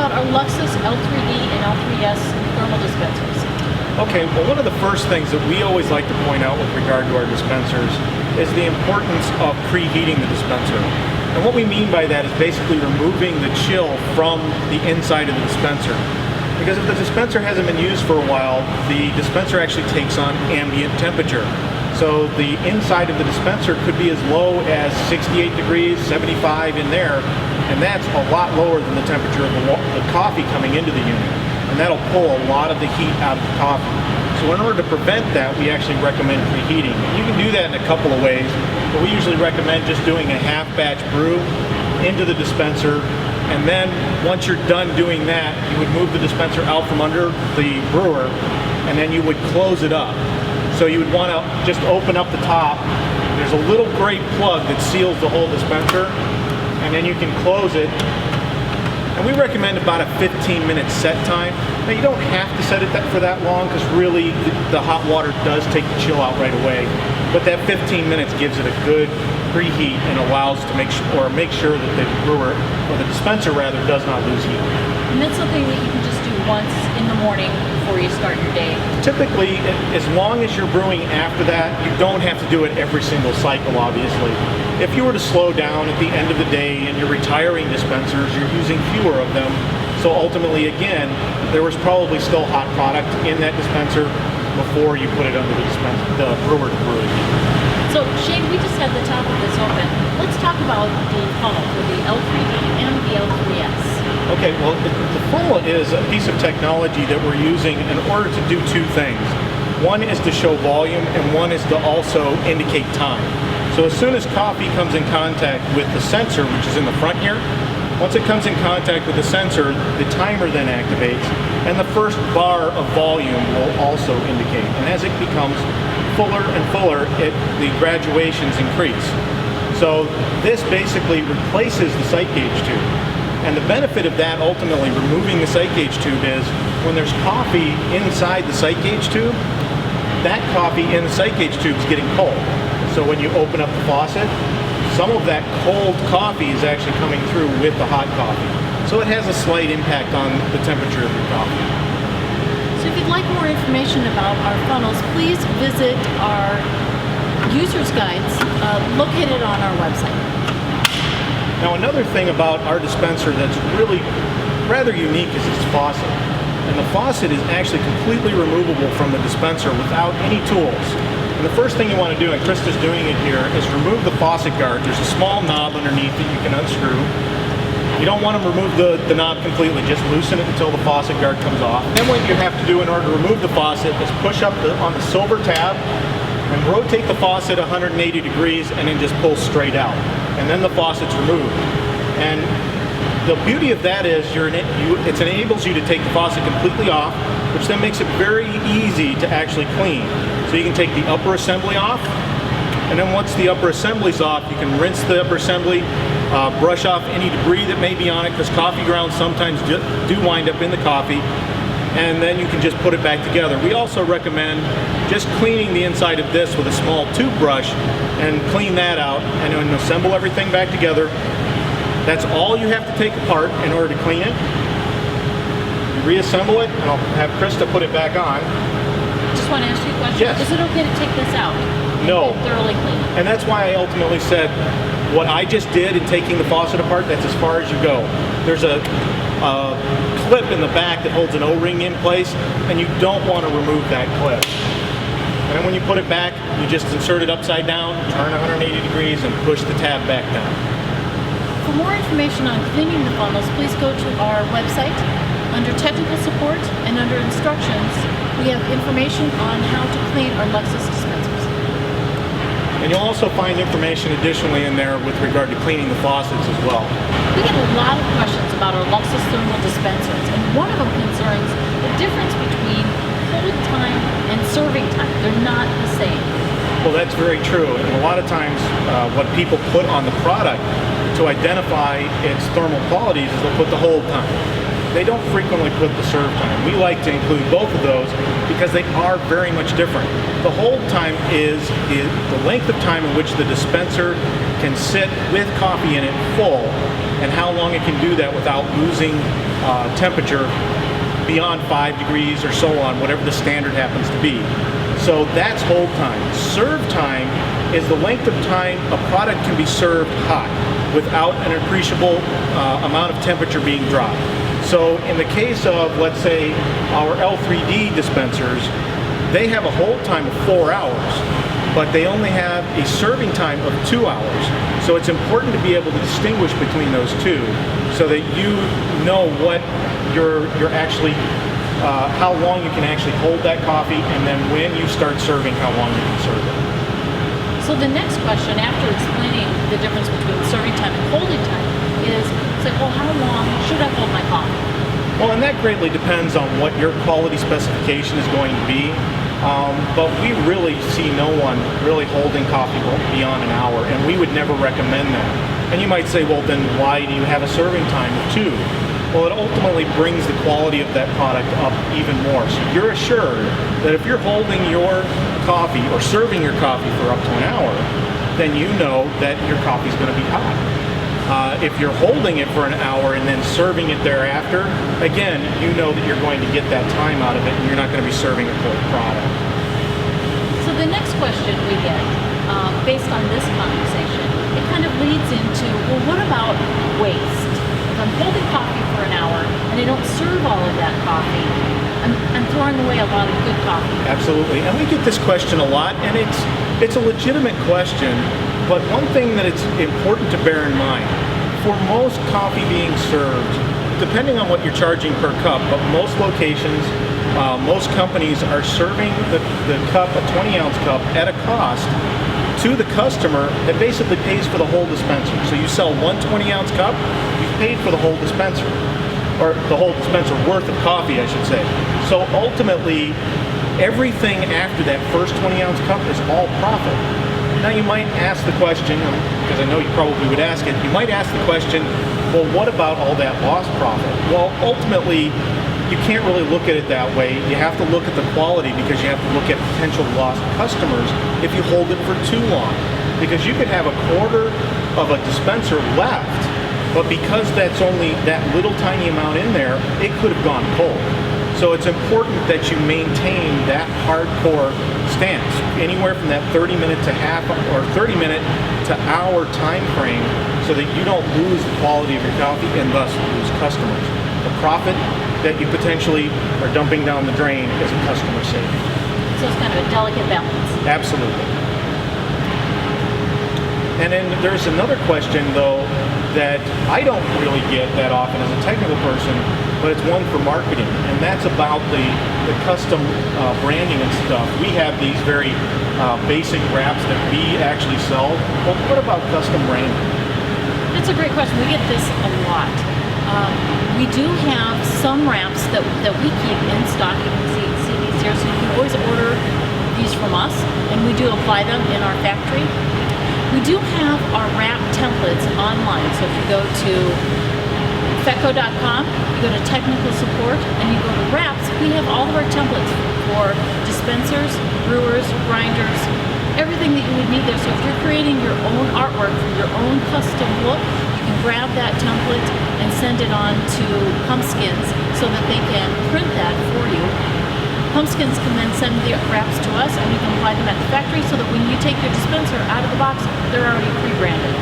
about our LUXUS L3D and L3S thermal dispensers. Okay, well, one of the first things that we always like to point out with regard to our dispensers is the importance of preheating the dispenser. And what we mean by that is basically removing the chill from the inside of the dispenser. Because if the dispenser hasn't been used for a while, the dispenser actually takes on ambient temperature. So the inside of the dispenser could be as low as 68 degrees, 75 in there, and that's a lot lower than the temperature of the coffee coming into the unit. And that'll pull a lot of the heat out of the coffee. So in order to prevent that, we actually recommend preheating. You can do that in a couple of ways, but we usually recommend just doing a half batch brew into the dispenser, and then once you're done doing that, you would move the dispenser out from under the brewer, and then you would close it up. So you would want to just open up the top. There's a little gray plug that seals the whole dispenser, and then you can close it. And we recommend about a 15-minute set time. Now you don't have to set it for that long, because really the hot water does take the chill out right away. But that 15 minutes gives it a good preheat and allows to make sure that the brewer, or the dispenser rather, does not lose heat. And that's something that you can just do once in the morning before you start your day. Typically, as long as you're brewing after that, you don't have to do it every single cycle, obviously. If you were to slow down at the end of the day and you're retiring dispensers, you're using fewer of them. So ultimately, again, there was probably still hot product in that dispenser before you put it under the brewer to brew it. So Shane, we just had the top of this open. Let's talk about the funnel for the L3D and the L3S. Okay, well, the funnel is a piece of technology that we're using in order to do two things. One is to show volume, and one is to also indicate time. So as soon as coffee comes in contact with the sensor, which is in the front here, once it comes in contact with the sensor, the timer then activates, and the first bar of volume will also indicate. And as it becomes fuller and fuller, the graduations increase. So this basically replaces the sight gauge tube. And the benefit of that, ultimately removing the sight gauge tube, is when there's coffee inside the sight gauge tube, that coffee in the sight gauge tube is getting cold. So when you open up the faucet, some of that cold coffee is actually coming through with the hot coffee. So it has a slight impact on the temperature of your coffee. So if you'd like more information about our funnels, please visit our user's guides located on our website. Now another thing about our dispenser that's really rather unique is its faucet. And the faucet is actually completely removable from the dispenser without any tools. And the first thing you want to do, and Krista's doing it here, is remove the faucet guard. There's a small knob underneath that you can unscrew. You don't want to remove the knob completely, just loosen it until the faucet guard comes off. Then what you have to do in order to remove the faucet is push up on the silver tab and rotate the faucet 180 degrees and then just pull straight out. And then the faucet's removed. And the beauty of that is it enables you to take the faucet completely off, which then makes it very easy to actually clean. So you can take the upper assembly off, and then once the upper assembly's off, you can rinse the upper assembly, brush off any debris that may be on it, because coffee grounds sometimes do wind up in the coffee, and then you can just put it back together. We also recommend just cleaning the inside of this with a small tube brush and clean that out, and then assemble everything back together. That's all you have to take apart in order to clean it. You reassemble it, and I'll have Krista put it back on. I just want to ask you a question. Yes. Is it okay to take this out? No. Thoroughly clean. And that's why I ultimately said what I just did in taking the faucet apart, that's as far as you go. There's a clip in the back that holds an O-ring in place, and you don't want to remove that clip. And then when you put it back, you just insert it upside down, turn 180 degrees, and push the tab back down. For more information on cleaning the funnels, please go to our website. Under technical support and under instructions, we have information on how to clean our LUXUS dispensers. And you'll also find information additionally in there with regard to cleaning the faucets as well. We get a lot of questions about our LUXUS thermal dispensers, and one of them concerns the difference between hold time and serving time. They're not the same. Well, that's very true. And a lot of times what people put on the product to identify its thermal qualities is they'll put the hold time. they don't frequently put the serve time. We like to include both of those because they are very much different. The hold time is the length of time in which the dispenser can sit with coffee in it full, and how long it can do that without losing temperature beyond 5 degrees or so on, whatever the standard happens to be. So that's hold time. Serve time is the length of time a product can be served hot without an appreciable amount of temperature being dropped. So in the case of, let's say, our L3D dispensers, they have a hold time of 4 hours, but they only have a serving time of 2 hours. So it's important to be able to distinguish between those two so that you know what you're actually, how long you can actually hold that coffee, and then when you start serving, how long you can serve it. So the next question, after explaining the difference between serving time and holding time, is it's like, well, how long should I hold my coffee? Well, and that greatly depends on what your quality specification is going to be. But we really see no one really holding coffee beyond an hour, and we would never recommend that. And you might say, well, then why do you have a serving time of 2? Well, it ultimately brings the quality of that product up even more. So you're assured that if you're holding your coffee or serving your coffee for up to an hour, then you know that your coffee is going to be hot. If you're holding it for an hour and then serving it thereafter, again, you know that you're going to get that time out of it, and you're not going to be serving a cold product. So the next question we get, based on this conversation, it kind of leads into, well, what about waste? If I'm holding coffee for an hour and I don't serve all of that coffee, I'm throwing away a lot of good coffee. Absolutely, and we get this question a lot, and it's a legitimate question, but one thing that it's important to bear in mind, for most coffee being served, depending on what you're charging per cup, but most locations, most companies are serving the cup, a 20-ounce cup, at a cost to the customer that basically pays for the whole dispenser. So you sell one 20-ounce cup, you've paid for the whole dispenser, or the whole dispenser worth of coffee, I should say. So ultimately, everything after that first 20-ounce cup is all profit. Now you might ask the question, because I know you probably would ask it, you might ask the question, well, what about all that lost profit? Well, ultimately, you can't really look at it that way. You have to look at the quality, because you have to look at potential lost customers if you hold it for too long. Because you could have a quarter of a dispenser left, but because that's only that little tiny amount in there, it could have gone cold. So it's important that you maintain that hardcore stance, anywhere from that 30-minute to half or 30-minute to hour time frame, so that you don't lose the quality of your coffee and thus lose customers. The profit that you potentially are dumping down the drain is a customer saving. So it's kind of a delicate balance. Absolutely. And then there's another question, though, that I don't really get that often as a technical person, but it's one for marketing, and that's about the custom branding and stuff. We have these very basic wraps that we actually sell. Well, what about custom branding? That's a great question. We get this a lot. We do have some wraps that we keep in stock. You can see these here, so you can always order these from us, and we do apply them in our factory. We do have our wrap templates online, so if you go to FETCO.com, you go to technical support, and you go to wraps, we have all of our templates for dispensers, brewers, grinders, everything that you would need there. So if you're creating your own artwork for your own custom look, you can grab that template and send it on to Pumpskins so that they can print that for you. Pumpskins can then send the wraps to us, and we can apply them at the factory so that when you take your dispenser out of the box, they're already pre-branded.